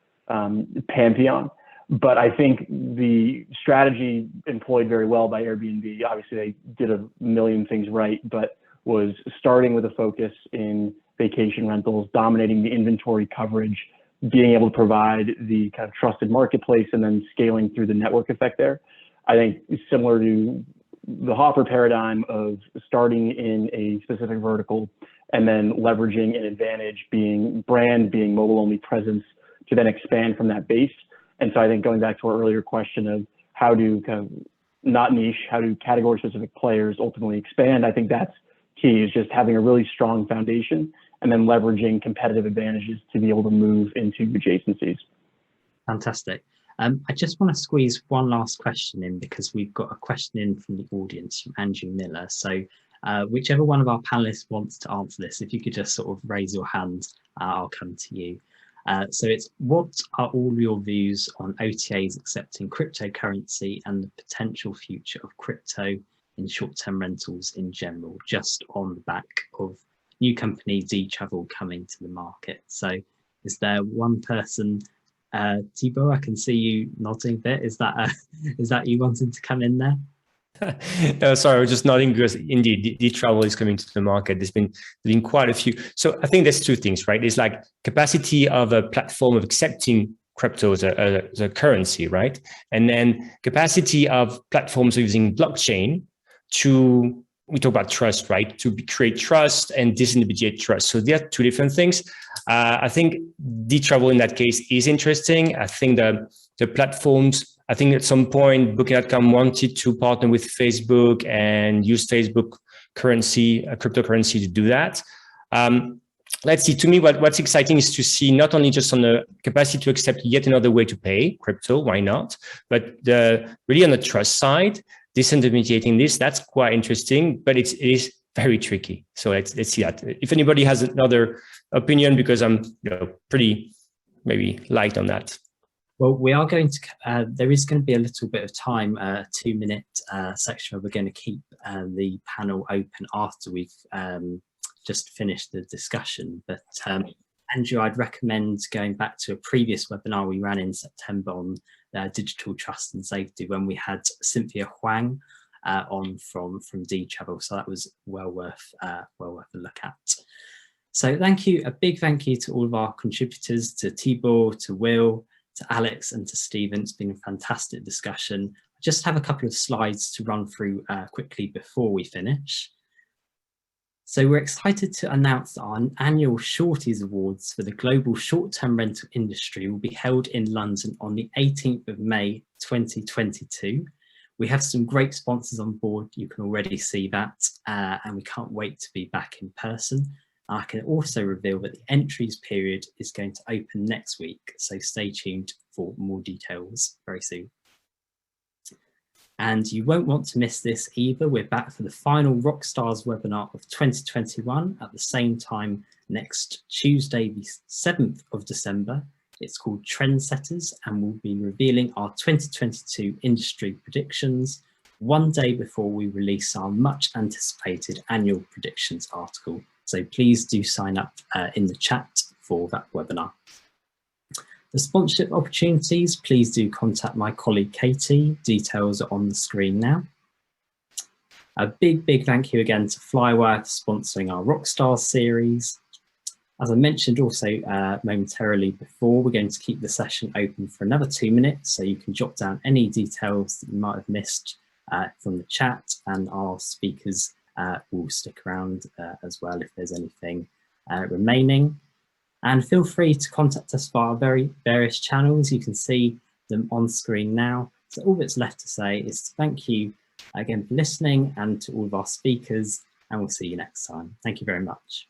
pantheon. But I think the strategy employed very well by Airbnb, obviously they did a million things right, but was starting with a focus in vacation rentals, dominating the inventory coverage, being able to provide the kind of trusted marketplace, and then scaling through the network effect there. I think similar to the Hopper paradigm of starting in a specific vertical and then leveraging an advantage, being brand, being mobile-only presence, to then expand from that base. And so I think going back to our earlier question of how do kind of not niche, how do category-specific players ultimately expand, I think that's key, is just having a really strong foundation and then leveraging competitive advantages to be able to move into adjacencies. Fantastic. I just want to squeeze one last question in, because we've got a question in from the audience from Andrew Miller. So whichever one of our panelists wants to answer this, if you could just sort of raise your hand, I'll come to you. So it's, what are all your views on OTAs accepting cryptocurrency and the potential future of crypto in short-term rentals in general, just on the back of new company D-Travel coming to the market? So is there one person, Thibault, I can see you nodding a bit. Is that you wanting to come in there? No, sorry, I was just nodding because indeed D-Travel is coming to the market. There's been quite a few. So I think there's two things, right? There's like capacity of a platform of accepting crypto as a currency, right? And then capacity of platforms using blockchain to, we talk about trust, right? To create trust and disintermediate trust. So there are two different things. I think D-Travel in that case is interesting. I think the platforms, I think at some point Booking.com wanted to partner with Facebook and use Facebook currency, cryptocurrency, to do that. Let's see, to me, what's exciting is to see not only just on the capacity to accept yet another way to pay crypto, why not? But really on the trust side, disintermediating this, that's quite interesting, but it is very tricky. So let's see that. If anybody has another opinion, because I'm pretty maybe light on that. Well, we are going to, there is going to be a little bit of time, a 2-minute section where we're going to keep the panel open after we've just finished the discussion. But Andrew, I'd recommend going back to a previous webinar we ran in September on digital trust and safety when we had Cynthia Huang on from D-Travel. So that was well worth a look at. So thank you, a big thank you to all of our contributors, to Thibault, to Will, to Alex and to Stephen. It's been a fantastic discussion. I just have a couple of slides to run through quickly before we finish. So we're excited to announce that our annual Shorties Awards for the global short-term rental industry will be held in London on the 18th of May 2022. We have some great sponsors on board, you can already see that, and we can't wait to be back in person. I can also reveal that the entries period is going to open next week, so stay tuned for more details very soon. And you won't want to miss this either. We're back for the final Rockstars webinar of 2021 at the same time next Tuesday, the 7th of December. It's called Trendsetters, and we'll be revealing our 2022 industry predictions one day before we release our much anticipated annual predictions article. So please do sign up in the chat for that webinar. The sponsorship opportunities, please do contact my colleague Katie. Details are on the screen now. A big thank you again to Flywire for sponsoring our Rockstars series. As I mentioned also momentarily before, we're going to keep the session open for another 2 minutes, so you can jot down any details that you might have missed from the chat, and our speakers will stick around as well if there's anything remaining. And feel free to contact us via various channels. You can see them on screen now. So all that's left to say is to thank you again for listening, and to all of our speakers, and we'll see you next time. Thank you very much.